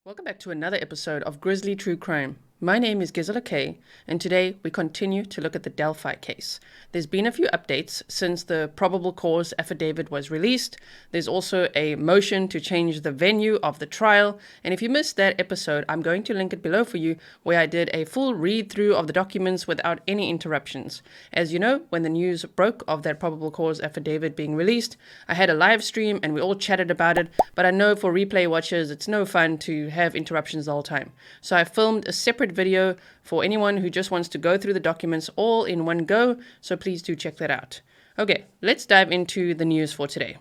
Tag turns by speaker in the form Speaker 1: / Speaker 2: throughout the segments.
Speaker 1: Welcome back to another episode of Grizzly True Crime. My name is Gisela K, and today we continue to look at the Delphi case. There's been a few updates since the probable cause affidavit was released. There's also a motion to change the venue of the trial, and if you missed that episode, I'm going to link it below for you, where I did a full read-through of the documents without any interruptions. As you know, when the news broke of that probable cause affidavit being released, I had a live stream and we all chatted about it, but I know for replay watchers, it's no fun to have interruptions the whole time. So I filmed a separate video for anyone who just wants to go through the documents all in one go, so please do check that out. Okay, let's dive into the news for today.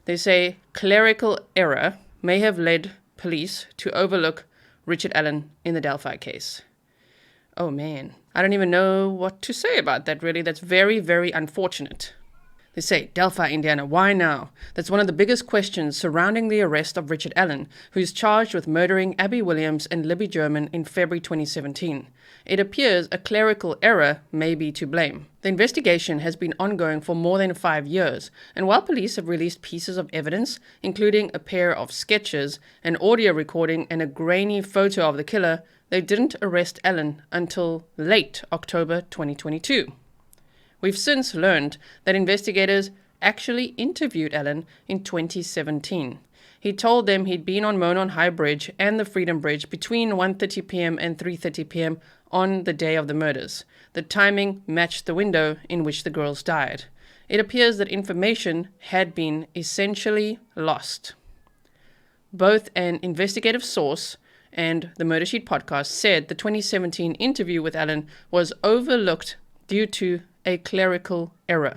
Speaker 1: They say clerical error may have led police to overlook Richard Allen in the Delphi case. Oh man, I don't even know what to say about that really. That's very, very unfortunate. They say, Delphi, Indiana, why now? That's one of the biggest questions surrounding the arrest of Richard Allen, who's charged with murdering Abby Williams and Libby German in February 2017. It appears a clerical error may be to blame. The investigation has been ongoing for more than 5 years, and while police have released pieces of evidence, including a pair of sketches, an audio recording, and a grainy photo of the killer, they didn't arrest Allen until late October 2022. We've since learned that investigators actually interviewed Allen in 2017. He told them he'd been on Monon High Bridge and the Freedom Bridge between 1:30 p.m. and 3:30 p.m. on the day of the murders. The timing matched the window in which the girls died. It appears that information had been essentially lost. Both an investigative source and the Murder Sheet podcast said the 2017 interview with Allen was overlooked due to a clerical error.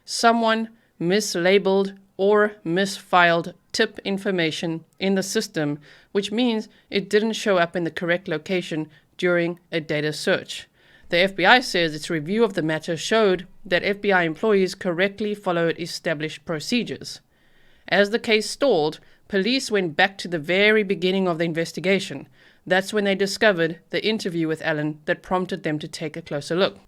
Speaker 1: Someone mislabeled or misfiled tip information in the system, which means it didn't show up in the correct location during a data search. The FBI says its review of the matter showed that FBI employees correctly followed established procedures. As the case stalled, police went back to the very beginning of the investigation. That's when they discovered the interview with Allen that prompted them to take a closer look.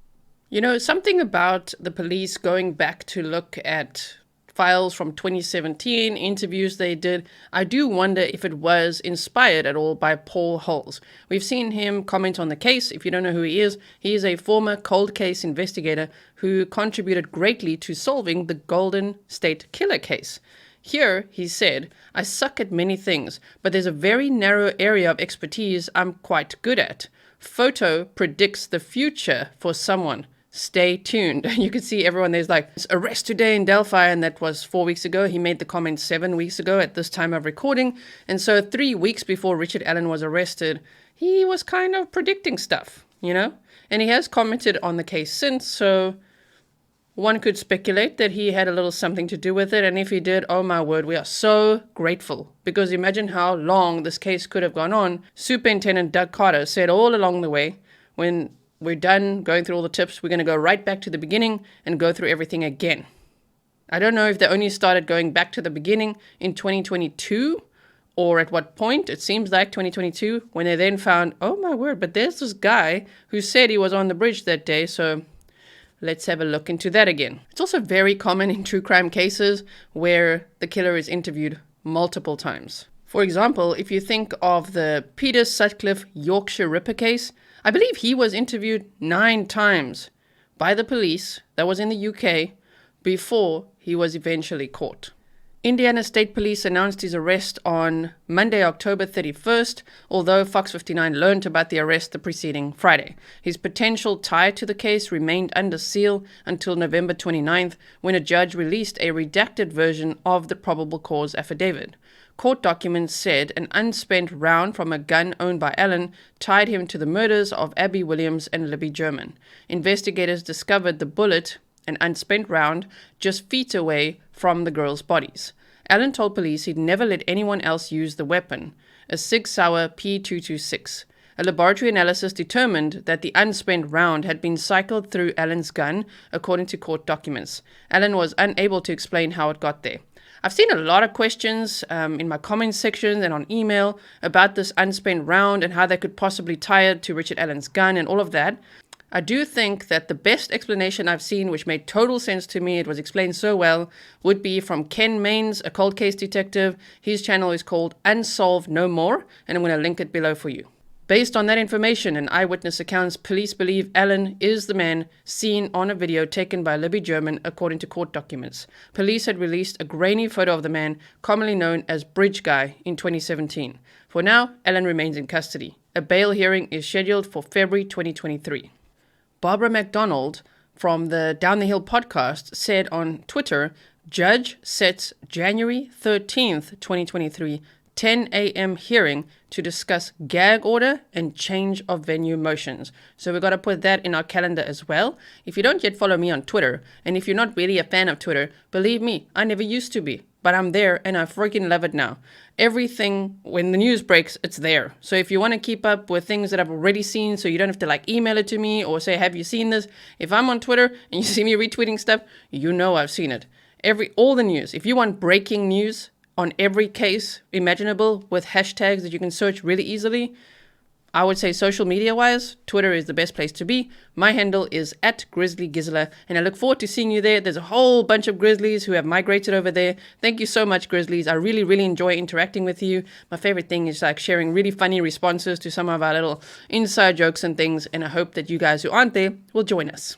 Speaker 1: You know, something about the police going back to look at files from 2017, interviews they did, I do wonder if it was inspired at all by Paul Hulls. We've seen him comment on the case. If you don't know who he is a former cold case investigator who contributed greatly to solving the Golden State Killer case. Here, he said, I suck at many things, but there's a very narrow area of expertise I'm quite good at. Photo predicts the future for someone. Stay tuned. You can see everyone there's like, arrest today in Delphi, and that was 4 weeks ago. He made the comment 7 weeks ago at this time of recording. And so 3 weeks before Richard Allen was arrested, he was kind of predicting stuff, you know? And he has commented on the case since, so one could speculate that he had a little something to do with it. And if he did, oh my word, we are so grateful. Because imagine how long this case could have gone on. Superintendent Doug Carter said all along the way, when we're done going through all the tips, we're going to go right back to the beginning and go through everything again. I don't know if they only started going back to the beginning in 2022 or at what point. It seems like 2022 when they then found, oh my word, but there's this guy who said he was on the bridge that day. So let's have a look into that again. It's also very common in true crime cases where the killer is interviewed multiple times. For example, if you think of the Peter Sutcliffe Yorkshire Ripper case, I believe he was interviewed 9 times by the police that was in the UK before he was eventually caught. Indiana State Police announced his arrest on Monday, October 31st, although Fox 59 learned about the arrest the preceding Friday. His potential tie to the case remained under seal until November 29th, when a judge released a redacted version of the probable cause affidavit. Court documents said an unspent round from a gun owned by Allen tied him to the murders of Abby Williams and Libby German. Investigators discovered the bullet, an unspent round, just feet away from the girls' bodies. Allen told police he'd never let anyone else use the weapon, a Sig Sauer P226. A laboratory analysis determined that the unspent round had been cycled through Allen's gun, according to court documents. Allen was unable to explain how it got there. I've seen a lot of questions in my comments section and on email about this unspent round and how they could possibly tie it to Richard Allen's gun and all of that. I do think that the best explanation I've seen, which made total sense to me, it was explained so well, would be from Ken Maines, a cold case detective. His channel is called Unsolved No More, and I'm going to link it below for you. Based on that information and eyewitness accounts, police believe Allen is the man seen on a video taken by Libby German, according to court documents. Police had released a grainy photo of the man, commonly known as Bridge Guy, in 2017. For now, Allen remains in custody. A bail hearing is scheduled for February 2023. Barbara McDonald from the Down the Hill podcast said on Twitter, Judge sets January 13th, 2023, 10 a.m. hearing to discuss gag order and change of venue motions. So we've got to put that in our calendar as well. If you don't yet follow me on Twitter, and if you're not really a fan of Twitter, believe me, I never used to be, but I'm there and I freaking love it now. Everything, when the news breaks, it's there. So if you want to keep up with things that I've already seen, so you don't have to email it to me or say, have you seen this? If I'm on Twitter and you see me retweeting stuff, you know I've seen it. All the news. If you want breaking news on every case imaginable with hashtags that you can search really easily, I would say social media-wise, Twitter is the best place to be. My handle is @Grizzly Gisela, and I look forward to seeing you there. There's a whole bunch of Grizzlies who have migrated over there. Thank you so much, Grizzlies. I really, really enjoy interacting with you. My favorite thing is sharing really funny responses to some of our little inside jokes and things, and I hope that you guys who aren't there will join us.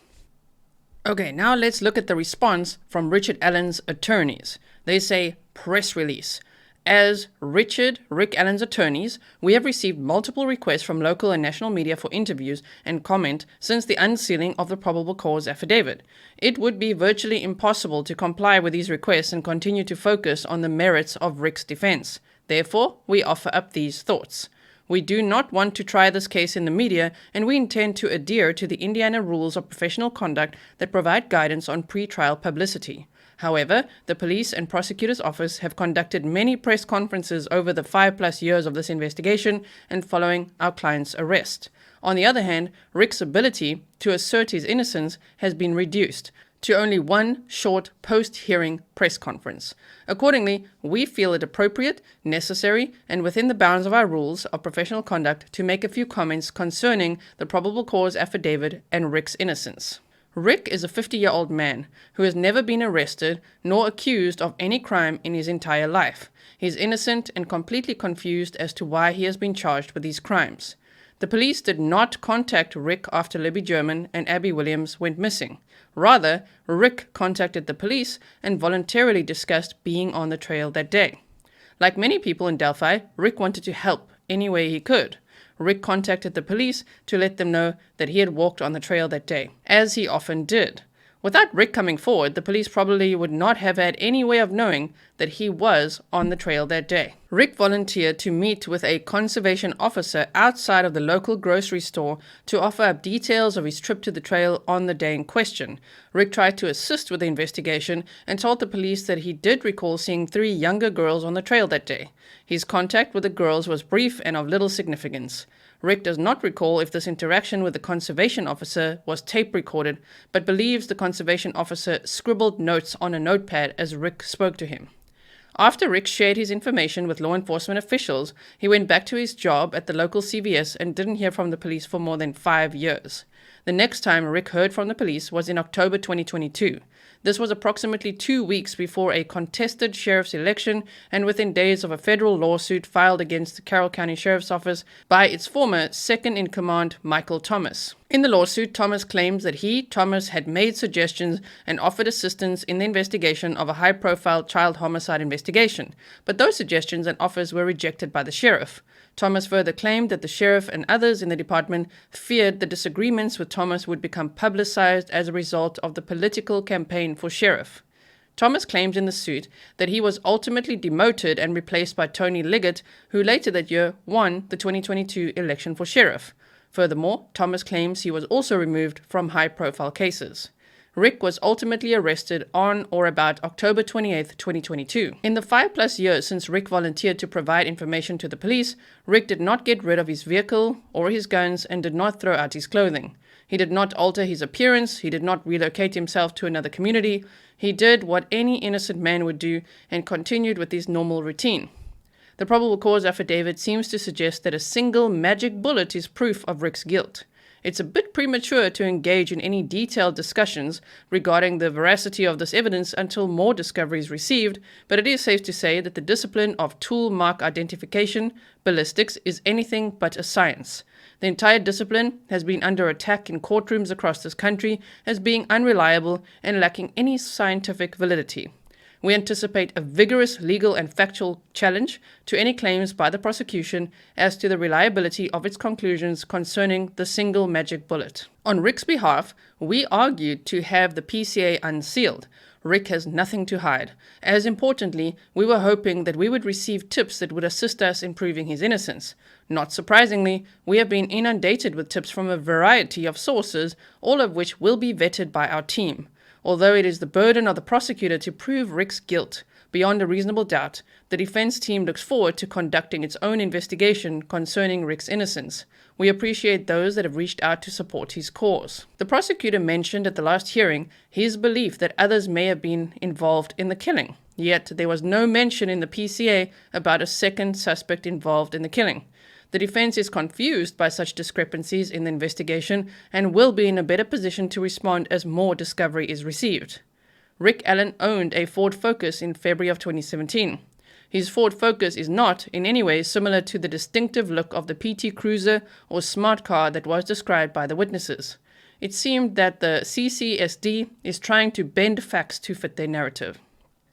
Speaker 1: Okay, now let's look at the response from Richard Allen's attorneys. They say, press release. As Rick Allen's attorneys, we have received multiple requests from local and national media for interviews and comment since the unsealing of the probable cause affidavit. It would be virtually impossible to comply with these requests and continue to focus on the merits of Rick's defense. Therefore, we offer up these thoughts. We do not want to try this case in the media, and we intend to adhere to the Indiana rules of professional conduct that provide guidance on pre-trial publicity. However, the police and prosecutor's office have conducted many press conferences over the 5+ years of this investigation and following our client's arrest. On the other hand, Rick's ability to assert his innocence has been reduced to only one short post-hearing press conference. Accordingly, we feel it appropriate, necessary, and within the bounds of our rules of professional conduct to make a few comments concerning the probable cause affidavit and Rick's innocence. Rick is a 50-year-old man who has never been arrested nor accused of any crime in his entire life. He is innocent and completely confused as to why he has been charged with these crimes. The police did not contact Rick after Libby German and Abby Williams went missing. Rather, Rick contacted the police and voluntarily discussed being on the trail that day. Like many people in Delphi, Rick wanted to help any way he could. Rick contacted the police to let them know that he had walked on the trail that day, as he often did. Without Rick coming forward, the police probably would not have had any way of knowing that he was on the trail that day. Rick volunteered to meet with a conservation officer outside of the local grocery store to offer up details of his trip to the trail on the day in question. Rick tried to assist with the investigation and told the police that he did recall seeing 3 younger girls on the trail that day. His contact with the girls was brief and of little significance. Rick does not recall if this interaction with the conservation officer was tape recorded, but believes the conservation officer scribbled notes on a notepad as Rick spoke to him. After Rick shared his information with law enforcement officials, he went back to his job at the local CVS and didn't hear from the police for more than 5 years. The next time Rick heard from the police was in October 2022. This was approximately 2 weeks before a contested sheriff's election and within days of a federal lawsuit filed against the Carroll County Sheriff's Office by its former second-in-command, Michael Thomas. In the lawsuit, Thomas claims that Thomas, had made suggestions and offered assistance in the investigation of a high-profile child homicide investigation, but those suggestions and offers were rejected by the sheriff. Thomas further claimed that the sheriff and others in the department feared the disagreements with Thomas would become publicized as a result of the political campaign for sheriff. Thomas claims in the suit that he was ultimately demoted and replaced by Tony Liggett, who later that year won the 2022 election for sheriff. Furthermore, Thomas claims he was also removed from high-profile cases. Rick was ultimately arrested on or about October 28, 2022. In the 5+ years since Rick volunteered to provide information to the police, Rick did not get rid of his vehicle or his guns and did not throw out his clothing. He did not alter his appearance. He did not relocate himself to another community. He did what any innocent man would do and continued with his normal routine. The probable cause affidavit seems to suggest that a single magic bullet is proof of Rick's guilt. It's a bit premature to engage in any detailed discussions regarding the veracity of this evidence until more discovery is received, but it is safe to say that the discipline of tool mark identification, ballistics, is anything but a science. The entire discipline has been under attack in courtrooms across this country as being unreliable and lacking any scientific validity. We anticipate a vigorous legal and factual challenge to any claims by the prosecution as to the reliability of its conclusions concerning the single magic bullet. On Rick's behalf, we argued to have the PCA unsealed. Rick has nothing to hide. As importantly, we were hoping that we would receive tips that would assist us in proving his innocence. Not surprisingly, we have been inundated with tips from a variety of sources, all of which will be vetted by our team. Although it is the burden of the prosecutor to prove Rick's guilt beyond a reasonable doubt, the defense team looks forward to conducting its own investigation concerning Rick's innocence. We appreciate those that have reached out to support his cause. The prosecutor mentioned at the last hearing his belief that others may have been involved in the killing, yet there was no mention in the PCA about a second suspect involved in the killing. The defense is confused by such discrepancies in the investigation and will be in a better position to respond as more discovery is received. Rick Allen owned a Ford Focus in February of 2017. His Ford Focus is not in any way similar to the distinctive look of the PT Cruiser or smart car that was described by the witnesses. It seemed that the CCSD is trying to bend facts to fit their narrative.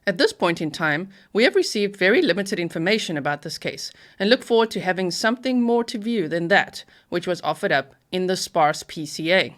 Speaker 1: At this point in time, we have received very limited information about this case and look forward to having something more to view than that which was offered up in the sparse PCA.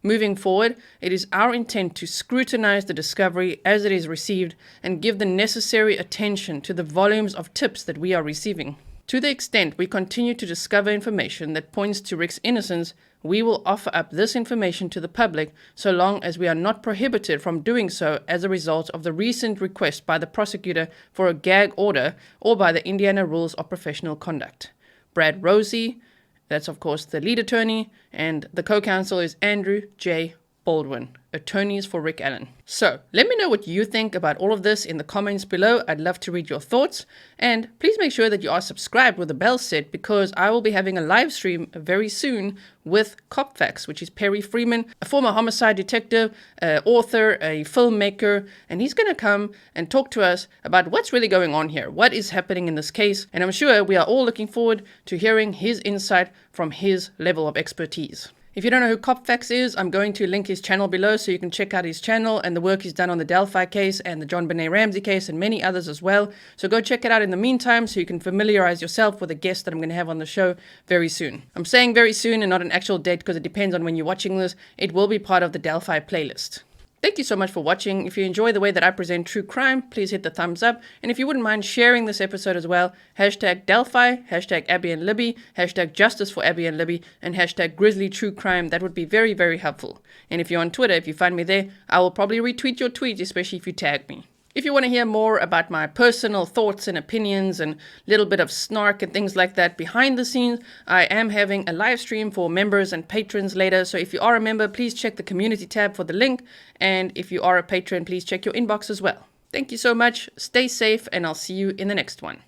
Speaker 1: Moving forward, it is our intent to scrutinize the discovery as it is received and give the necessary attention to the volumes of tips that we are receiving. To the extent we continue to discover information that points to Rick's innocence, we will offer up this information to the public so long as we are not prohibited from doing so as a result of the recent request by the prosecutor for a gag order or by the Indiana Rules of Professional Conduct. Brad Rosie, that's of course the lead attorney, and the co-counsel is Andrew J. Baldwin, attorneys for Rick Allen. So, let me know what you think about all of this in the comments below. I'd love to read your thoughts. And please make sure that you are subscribed with the bell set because I will be having a live stream very soon with Cop Facts, which is Perry Freeman, a former homicide detective, author, a filmmaker, and he's going to come and talk to us about what's really going on here, what is happening in this case, and I'm sure we are all looking forward to hearing his insight from his level of expertise. If you don't know who Cop Facts is, I'm going to link his channel below so you can check out his channel and the work he's done on the Delphi case and the John Benet Ramsey case and many others as well. So go check it out in the meantime so you can familiarize yourself with a guest that I'm going to have on the show very soon. I'm saying very soon and not an actual date because it depends on when you're watching this. It will be part of the Delphi playlist. Thank you so much for watching. If you enjoy the way that I present true crime, please hit the thumbs up. And if you wouldn't mind sharing this episode as well, hashtag Delphi, hashtag Abby and Libby, hashtag Justice for Abby and Libby, and hashtag Grizzly True Crime. That would be very, very helpful. And if you're on Twitter, if you find me there, I will probably retweet your tweets, especially if you tag me. If you want to hear more about my personal thoughts and opinions and a little bit of snark and things like that behind the scenes, I am having a live stream for members and patrons later. So if you are a member, please check the community tab for the link. And if you are a patron, please check your inbox as well. Thank you so much. Stay safe and I'll see you in the next one.